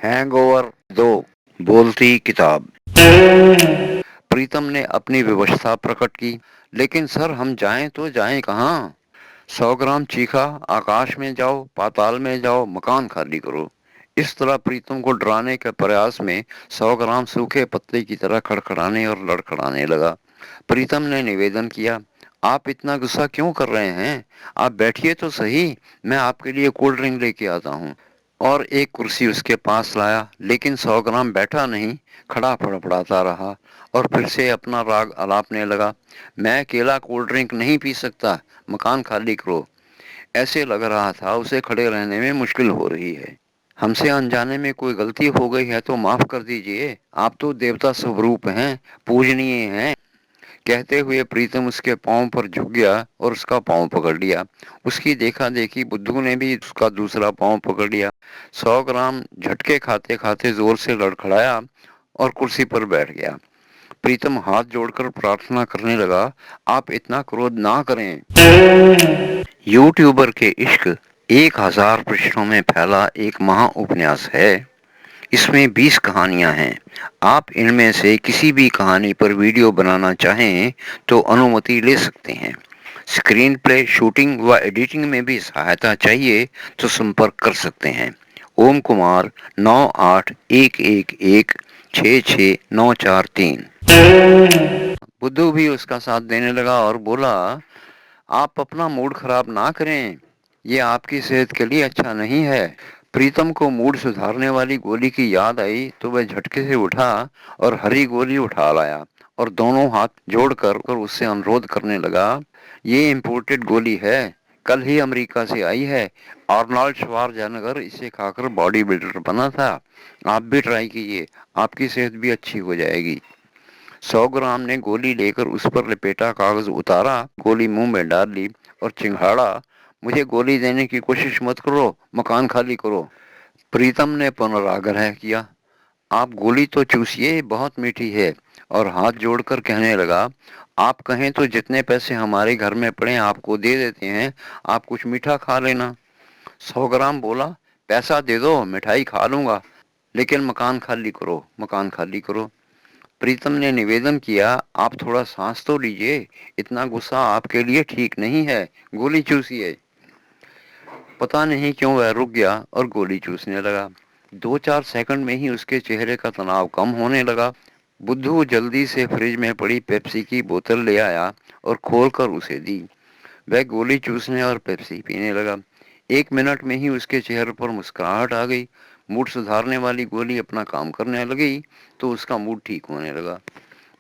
Hangover 2 बोलती किताब। प्रीतम ने अपनी विवशता प्रकट की। लेकिन सर हम जाएं तो जाएं कहाँ? 100 ग्राम चीखा। आकाश में जाओ, पाताल में जाओ, मकान खाली करो। इस तरह प्रीतम को डराने के प्रयास में 100 ग्राम सूखे पत्ते की तरह खड़खड़ाने और लड़खड़ाने लगा। प्रीतम ने निवेदन किया, आप इतना गुस्सा क्यों कर रहे हैं? आप बैठिए तो सही, मैं आपके लिए कोल्ड ड्रिंक लेके आता हूँ। और एक कुर्सी उसके पास लाया, लेकिन 100 ग्राम बैठा नहीं, खड़ा फड़फड़ाता रहा और फिर से अपना राग अलापने लगा। मैं अकेला कोल्ड ड्रिंक नहीं पी सकता, मकान खाली करो। ऐसे लग रहा था उसे खड़े रहने में मुश्किल हो रही है। हमसे अनजाने में कोई गलती हो गई है तो माफ कर दीजिए, आप तो देवता स्वरूप हैं, पूजनीय हैं। कहते हुए प्रीतम उसके पांव पर झुक गया और उसका पांव पकड़ लिया। उसकी देखा देखी बुद्धू ने भी उसका दूसरा पांव पकड़ लिया। 100 ग्राम झटके खाते खाते जोर से लड़खड़ाया और कुर्सी पर बैठ गया। प्रीतम हाथ जोड़कर प्रार्थना करने लगा, आप इतना क्रोध ना करें। यूट्यूबर के इश्क 1000 पृष्ठों में फैला एक महा उपन्यास है। इसमें 20 कहानियां हैं। आप इनमें से किसी भी कहानी पर वीडियो बनाना चाहें तो अनुमति ले सकते हैं। स्क्रीन प्ले, शूटिंग व एडिटिंग में भी सहायता चाहिए तो संपर्क कर सकते हैं। ओम कुमार 9811166943। बुद्धू भी उसका साथ देने लगा और बोला, आप अपना मूड खराब ना करें, ये आपकी सेहत के लिए अच्छा नहीं है। प्रीतम को मूड सुधारने वाली गोली की याद आई तो वह झटके से उठा और हरी गोली उठा लाया और दोनों हाथ जोड़कर उससे अनुरोध करने लगा, ये इंपोर्टेड गोली है, कल ही अमेरिका से आई है। आर्नोल्ड श्वार्ज़नेगर इसे खाकर बॉडी बिल्डर बना था। आप भी ट्राई कीजिए, आपकी सेहत भी अच्छी हो जाएगी। 100 ग्राम ने गोली लेकर उस पर लपेटा कागज उतारा, गोली मुंह में डाल ली और चिंघाड़ा, मुझे गोली देने की कोशिश मत करो, मकान खाली करो। प्रीतम ने पुनराग्रह किया, आप गोली तो चूसिए, बहुत मीठी है। और हाथ जोड़कर कहने लगा, आप कहें तो जितने पैसे हमारे घर में पड़े आपको दे देते हैं, आप कुछ मीठा खा लेना। 100 ग्राम बोला, पैसा दे दो, मिठाई खा लूंगा, लेकिन मकान खाली करो, मकान खाली करो। प्रीतम ने निवेदन किया, आप थोड़ा सांस तो लीजिए, इतना गुस्सा आपके लिए ठीक नहीं है, गोली चूसिए। पता नहीं क्यों वह रुक गया और गोली चूसने लगा। 2-4 सेकंड में ही उसके चेहरे का तनाव कम होने लगा। बुद्धू जल्दी से फ्रिज में पड़ी पेप्सी की बोतल ले आया और खोलकर उसे दी। वह गोली चूसने और पेप्सी पीने लगा। 1 मिनट में ही उसके चेहरे पर मुस्कुराहट आ गई। मूड सुधारने वाली गोली अपना काम करने लगी तो उसका मूड ठीक होने लगा।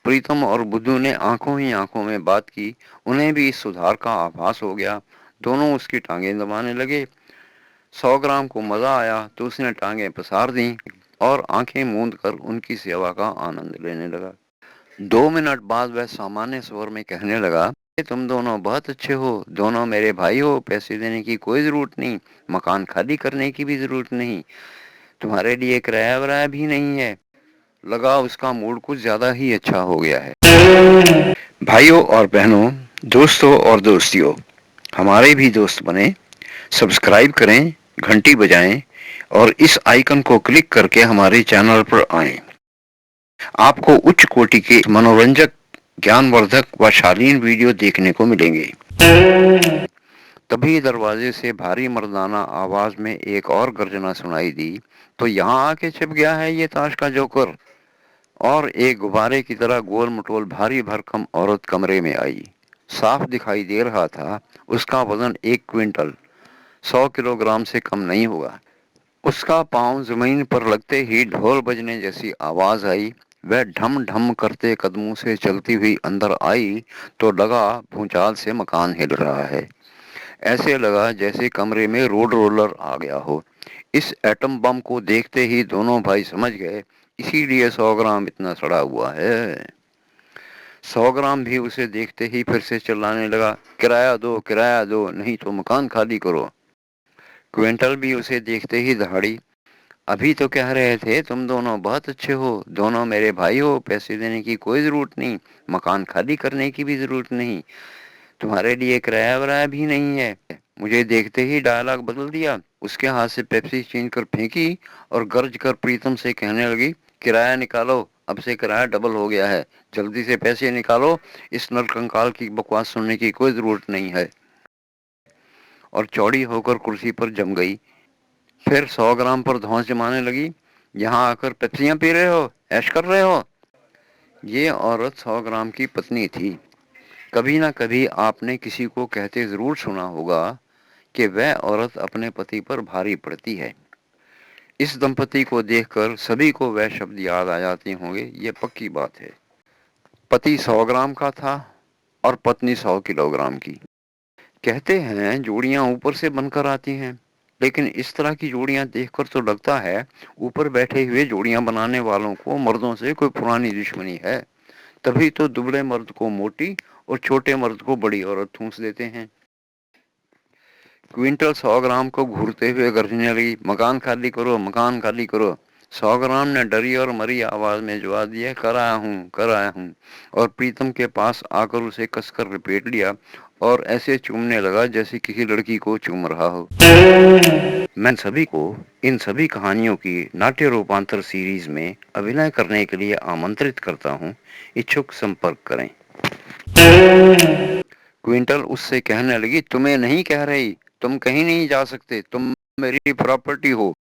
प्रीतम और बुद्धू ने आंखों ही आंखों में बात की। उन्हें भी इस सुधार का आभास हो गया। दोनों उसकी टांगें दबाने लगे। 100 ग्राम को मजा आया तो उसने टांगें पसार दी और आंखें मूंद कर उनकी सेवा का आनंद लेने लगा। 2 मिनट बाद वह सामान्य स्वर में कहने लगा, तुम दोनों बहुत अच्छे हो, दोनों मेरे भाई हो, पैसे देने की कोई जरूरत नहीं, मकान खाली करने की भी जरूरत नहीं, तुम्हारे लिए किराया वराया भी नहीं है। लगा उसका मूड कुछ ज्यादा ही अच्छा हो गया है। भाइयों और बहनों, दोस्तों और दोस्तियों, हमारे भी दोस्त बने, सब्सक्राइब करें, घंटी बजाएं और इस आइकन को क्लिक करके हमारे चैनल पर आएं। आपको उच्च कोटि के मनोरंजक, ज्ञानवर्धक व शालीन वीडियो देखने को मिलेंगे। तभी दरवाजे से भारी मर्दाना आवाज में एक और गर्जना सुनाई दी, तो यहाँ आके छिप गया है ये ताश का जोकर। और एक गुब्बारे की तरह गोल मटोल भारी भरकम औरत कमरे में आई। साफ दिखाई दे रहा था उसका वजन 1 क्विंटल 100 किलोग्राम से कम नहीं होगा। उसका पांव जमीन पर लगते ही ढोल बजने जैसी आवाज आई। वह ढम ढम करते कदमों से चलती हुई अंदर आई तो लगा भूचाल से मकान हिल रहा है। ऐसे लगा जैसे कमरे में रोड रोलर आ गया हो। इस एटम बम को देखते ही दोनों भाई समझ गए, इसीलिए 100 ग्राम इतना सड़ा हुआ है। 100 ग्राम भी उसे देखते ही फिर से चिल्लाने लगा, किराया दो, नहीं तो मकान खाली करो। क्विंटल भी उसे देखते ही दहाड़ी, अभी तो कह रहे थे तुम दोनों बहुत अच्छे हो, दोनों मेरे भाई हो, पैसे देने की कोई जरूरत नहीं, मकान खाली करने की भी जरूरत नहीं, तुम्हारे लिए किराया वराया भी नहीं है। मुझे देखते ही डायलॉग बदल दिया। उसके हाथ से पेप्सी छीन कर फेंकी और गर्ज कर प्रीतम से कहने लगी, किराया निकालो, अब से किराया डबल हो गया है, जल्दी से पैसे निकालो, इस नरकंकाल की बकवास सुनने की कोई जरूरत नहीं है। और चौड़ी होकर कुर्सी पर जम गई। फिर 100 ग्राम पर धौंस जमाने लगी। यहाँ आकर पेप्सियां पी रहे हो, ऐश कर रहे हो। ये औरत 100 ग्राम की पत्नी थी। कभी ना कभी आपने किसी को कहते जरूर सुना होगा कि वह औरत अपने पति पर भारी पड़ती है। इस दंपति को देखकर सभी को वह शब्द याद आ जाते होंगे, ये पक्की बात है। पति 100 ग्राम का था और पत्नी 100 किलोग्राम की। कहते हैं जोड़ियां ऊपर से बनकर आती हैं, लेकिन इस तरह की जोड़ियां देखकर तो लगता है ऊपर बैठे हुए जोड़ियां बनाने वालों को मर्दों से कोई पुरानी दुश्मनी है। तभी तो दुबले मर्द को मोटी और छोटे मर्द को बड़ी औरत ठूंस देते हैं। क्विंटल 100 ग्राम को घूरते हुए गर्जने लगी, मकान खाली करो, मकान खाली करो। 100 ग्राम ने डरी और मरी आवाज में जवाब दिया, कर आया हूँ। और प्रीतम के पास आकर उसे कसकर लपेट लिया और ऐसे चूमने लगा जैसे किसी लड़की को चूम रहा हो। मैं सभी को इन सभी कहानियों की नाट्य रूपांतर सीरीज में अभिनय करने के लिए आमंत्रित करता हूँ। इच्छुक संपर्क करें। क्विंटल उससे कहने लगी, तुम्हें नहीं कह रही, तुम कहीं नहीं जा सकते, तुम मेरी प्रॉपर्टी हो।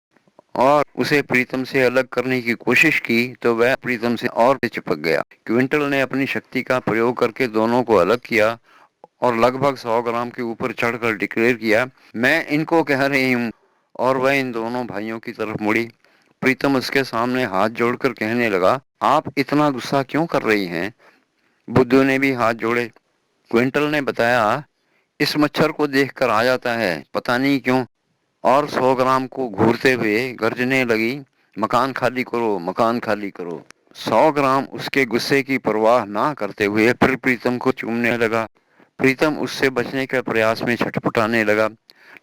और उसे प्रीतम से अलग करने की कोशिश की तो वह प्रीतम से और चिपक गया। क्विंटल ने अपनी शक्ति का प्रयोग करके दोनों को अलग किया और लगभग 100 ग्राम के ऊपर चढ़कर डिक्लेयर किया, मैं इनको कह रही हूँ। और वह इन दोनों भाइयों की तरफ मुड़ी। प्रीतम उसके सामने हाथ जोड़कर कहने लगा, आप इतना गुस्सा क्यों कर रही हैं। बुद्धू ने भी हाथ जोड़े। क्विंटल ने बताया, इस मच्छर को देखकर आ जाता है, पता नहीं क्यों। और 100 ग्राम को घूरते हुए गर्जने लगी, मकान खाली करो, मकान खाली करो। 100 ग्राम उसके गुस्से की परवाह ना करते हुए फिर प्रीतम को चूमने लगा। प्रीतम उससे बचने के प्रयास में छटपटाने लगा,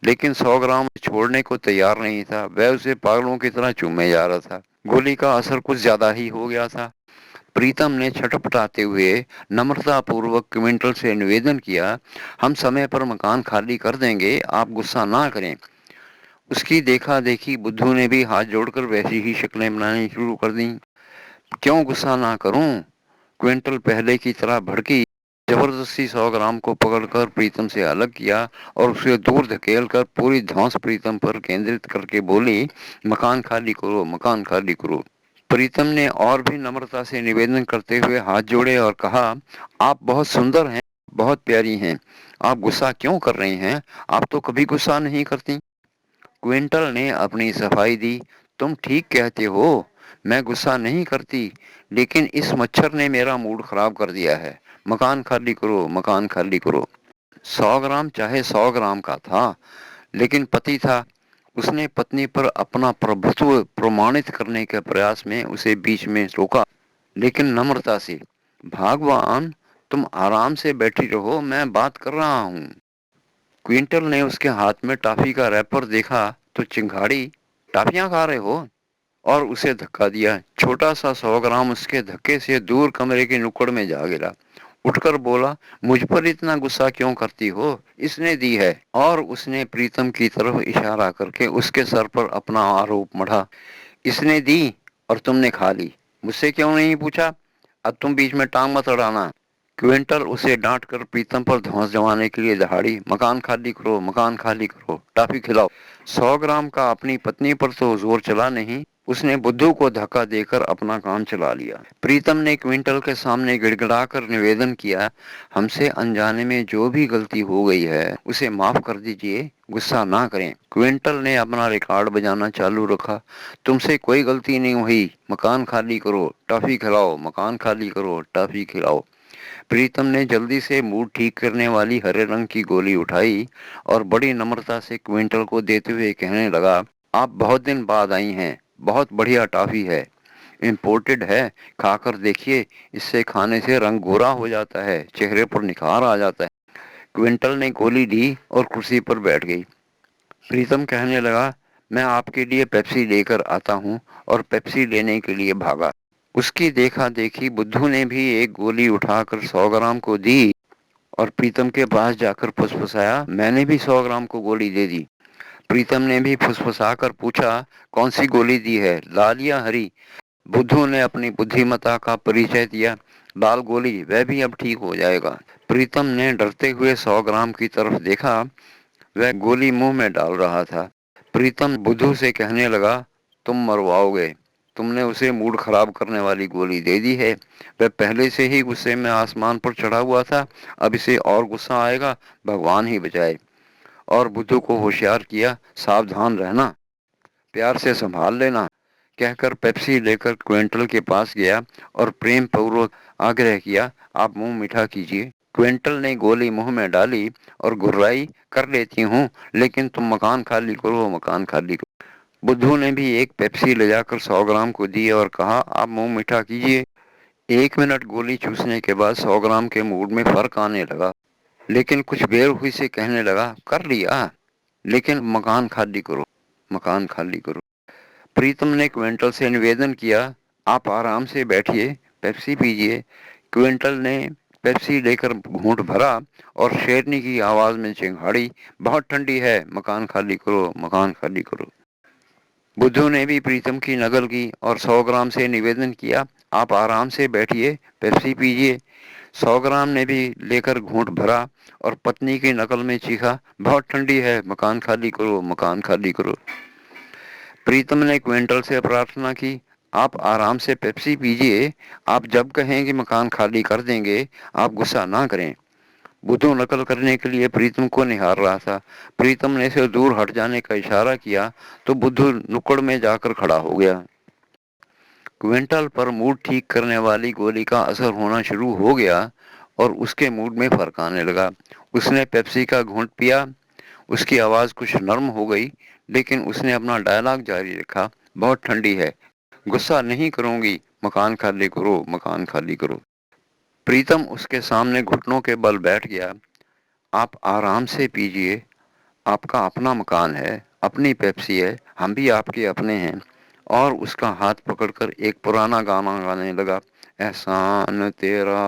लेकिन 100 ग्राम छोड़ने को तैयार नहीं था। वह उसे पागलों की तरह चूमे जा रहा था। गोली का असर कुछ ज्यादा ही हो गया था। प्रीतम ने छटपटाते हुए नम्रता पूर्वक क्विंटल से निवेदन किया, हम समय पर मकान खाली कर देंगे, आप गुस्सा ना करें। उसकी देखा देखी बुद्धू ने भी हाथ जोड़कर वैसी ही शक्लें बनानी शुरू कर दी। क्यों गुस्सा ना करूं। क्विंटल पहले की तरह भड़की। जबरदस्ती 100 ग्राम को पकड़कर प्रीतम से अलग किया और उसे दूर धकेल कर पूरी धौंस प्रीतम पर केंद्रित करके बोली, मकान खाली करो, मकान खाली करो। प्रीतम ने और भी नम्रता से निवेदन करते हुए हाथ जोड़े और कहा, आप बहुत सुंदर हैं, बहुत प्यारी हैं, आप गुस्सा क्यों कर रही हैं, आप तो कभी गुस्सा नहीं करती। क्विंटल ने अपनी सफाई दी, तुम ठीक कहते हो, मैं गुस्सा नहीं करती, लेकिन इस मच्छर ने मेरा मूड खराब कर दिया है, मकान खाली करो, मकान खाली करो। 100 ग्राम चाहे 100 ग्राम का था, लेकिन पति था। उसने पत्नी पर अपना प्रभुत्व प्रमाणित करने के प्रयास में उसे बीच में रोका, लेकिन नम्रता से, भगवान, तुम आराम से बैठी रहो, मैं बात कर रहा हूँ। क्विंटल ने उसके हाथ में टॉफी का रैपर देखा तो चिंगाड़ी, टॉफियां खा रहे हो। और उसे धक्का दिया। छोटा सा 100 ग्राम उसके धक्के से दूर कमरे की नुक्कड़ में जा गिरा। उठकर बोला, मुझ पर इतना गुस्सा क्यों करती हो, इसने दी है। और उसने प्रीतम की तरफ इशारा करके उसके सर पर अपना आरोप मढ़ा, इसने दी और तुमने खा ली, मुझसे क्यों नहीं पूछा, अब तुम बीच में टांग मत अड़ाना। क्विंटल उसे डांट कर प्रीतम पर धौंस जमाने के लिए दहाड़ी, मकान खाली करो, मकान खाली करो, टॉफी खिलाओ। 100 ग्राम का अपनी पत्नी पर तो जोर चला नहीं, उसने बुद्धू को धक्का देकर अपना काम चला लिया। प्रीतम ने क्विंटल के सामने गिड़गिड़ाकर निवेदन किया, हमसे अनजाने में जो भी गलती हो गई है उसे माफ कर दीजिए, गुस्सा ना करें। क्विंटल ने अपना रिकॉर्ड बजाना चालू रखा, तुमसे कोई गलती नहीं हुई, मकान खाली करो, टॉफी खिलाओ, मकान खाली करो, टॉफी खिलाओ। प्रीतम ने जल्दी से मूड ठीक करने वाली हरे रंग की गोली उठाई और बड़ी नम्रता से क्विंटल को देते हुए कहने लगा, आप बहुत दिन बाद आई हैं, बहुत बढ़िया टॉफी है, इम्पोर्टेड है, खाकर देखिए, इससे खाने से रंग गोरा हो जाता है, चेहरे पर निखार आ जाता है। क्विंटल ने गोली ली और कुर्सी पर बैठ गई। प्रीतम कहने लगा, मैं आपके लिए पेप्सी लेकर आता हूँ। और पेप्सी लेने के लिए भागा। उसकी देखा देखी बुद्धू ने भी एक गोली उठाकर 100 ग्राम को दी और प्रीतम के पास जाकर फुसफुसाया, मैंने भी 100 ग्राम को गोली दे दी। प्रीतम ने भी फुसफुसाकर पूछा, कौन सी गोली दी है, लाल या हरी? बुद्धू ने अपनी बुद्धिमत्ता का परिचय दिया, लाल गोली, वह भी अब ठीक हो जाएगा। प्रीतम ने डरते हुए 100 ग्राम की तरफ देखा, वह गोली मुंह में डाल रहा था। प्रीतम बुद्धू से कहने लगा, तुम मरवाओगे, तुमने उसे मूड खराब करने वाली गोली दे दी है। वह पहले से ही गुस्से में आसमान पर चढ़ा हुआ था, अब इसे और गुस्सा आएगा, भगवान ही बचाए। और बुद्धू को होशियार किया, सावधान रहना, प्यार से संभाल लेना, कहकर पेप्सी लेकर क्विंटल के पास गया और प्रेम पूर्वक आग्रह किया, आप मुंह मीठा कीजिए। क्विंटल ने गोली मुंह में डाली और गुर्राई, कर लेती हूँ, लेकिन तुम मकान खाली करो, मकान खाली करो। बुद्धू ने भी एक पेप्सी ले जाकर 100 ग्राम को दी और कहा, आप मुंह मीठा कीजिए। 1 मिनट गोली चूसने के बाद 100 ग्राम के मूड में फर्क आने लगा, लेकिन कुछ बेरुखी से कहने लगा, कर लिया, लेकिन मकान खाली करो, मकान खाली करो। प्रीतम ने क्विंटल से निवेदन किया, आप आराम से बैठिए, पेप्सी पीजिए। क्विंटल ने पेप्सी लेकर घूंट भरा और शेरनी की आवाज में चिंघाड़ी, बहुत ठंडी है, मकान खाली करो, मकान खाली करो। बुद्धू ने भी प्रीतम की नकल की और 100 ग्राम से निवेदन किया, आप आराम से बैठिए, पेप्सी पीजिए। 100 ग्राम ने भी लेकर घूंट भरा और पत्नी की नकल में चीखा, बहुत ठंडी है, मकान खाली करो, मकान खाली करो। प्रीतम ने क्विंटल से प्रार्थना की, आप आराम से पेप्सी पीजिए, आप जब कहेंगे मकान खाली कर देंगे, आप गुस्सा ना करें। बुद्धू नकल करने के लिए प्रीतम को निहार रहा था। प्रीतम ने इसे दूर हट जाने का इशारा किया तो बुद्धू नुक्कड़ में जाकर खड़ा हो गया। क्विंटल पर मूड ठीक करने वाली गोली का असर होना शुरू हो गया और उसके मूड में फर्क आने लगा। उसने पेप्सी का घूंट पिया, उसकी आवाज कुछ नर्म हो गई, लेकिन उसने अपना डायलॉग जारी रखा, बहुत ठंडी है, गुस्सा नहीं करूंगी, मकान खाली करो, मकान खाली करो। प्रीतम उसके सामने घुटनों के बल बैठ गया, आप आराम से पीजिए, आपका अपना मकान है, अपनी पेप्सी है, हम भी आपके अपने हैं। और उसका हाथ पकड़कर एक पुराना गाना गाने लगा, एहसान तेरा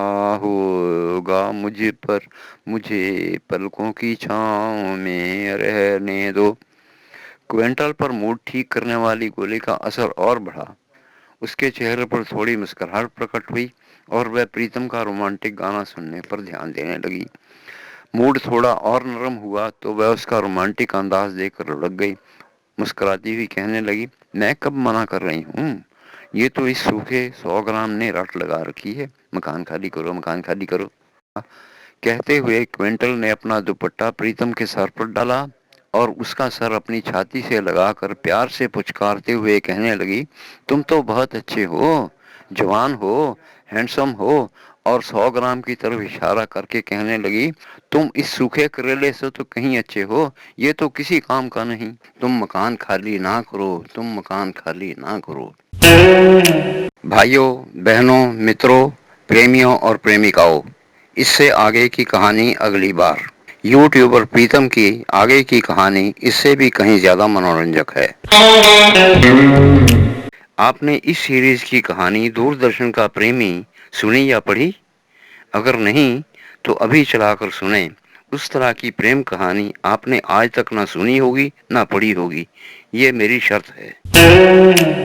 होगा मुझ पर, मुझे पलकों की छाँव में रहने दो। क्विंटल पर मूड ठीक करने वाली गोली का असर और बढ़ा। उसके चेहरे पर थोड़ी मुस्कुराहट प्रकट हुई और वह प्रीतम का रोमांटिक गाना सुनने पर ध्यान देने लगी। मूड थोड़ा और नरम हुआ तो वह उसका रोमांटिक अंदाज देखकर लुढ़क गई। मुस्कुराती हुई कहने लगी, मैं कब मना कर रही हूँ, ये तो इस सूखे 100 ग्राम ने रट लगा रखी है, मकान खाली करो, मकान खाली करो। कहते हुए क्विंटल ने अपना दुपट्टा प्रीतम के सर पर डाला और उसका सर अपनी छाती से लगाकर प्यार से पुचकारते हुए कहने लगी, तुम तो बहुत अच्छे हो, जवान हो, हैंडसम हो। और 100 ग्राम की तरफ इशारा करके कहने लगी, तुम इस सूखे करेले से तो कहीं अच्छे हो, ये तो किसी काम का नहीं, तुम मकान खाली ना करो, तुम मकान खाली ना करो। भाइयों, बहनों, मित्रों, प्रेमियों और प्रेमिकाओं, इससे आगे की कहानी अगली बार। यूट्यूबर प्रीतम की आगे की कहानी इससे भी कहीं ज्यादा मनोरंजक है। आपने इस सीरीज की कहानी दूरदर्शन का प्रेमी सुनी या पढ़ी? अगर नहीं तो अभी चलाकर सुने। उस तरह की प्रेम कहानी आपने आज तक ना सुनी होगी ना पढ़ी होगी, ये मेरी शर्त है।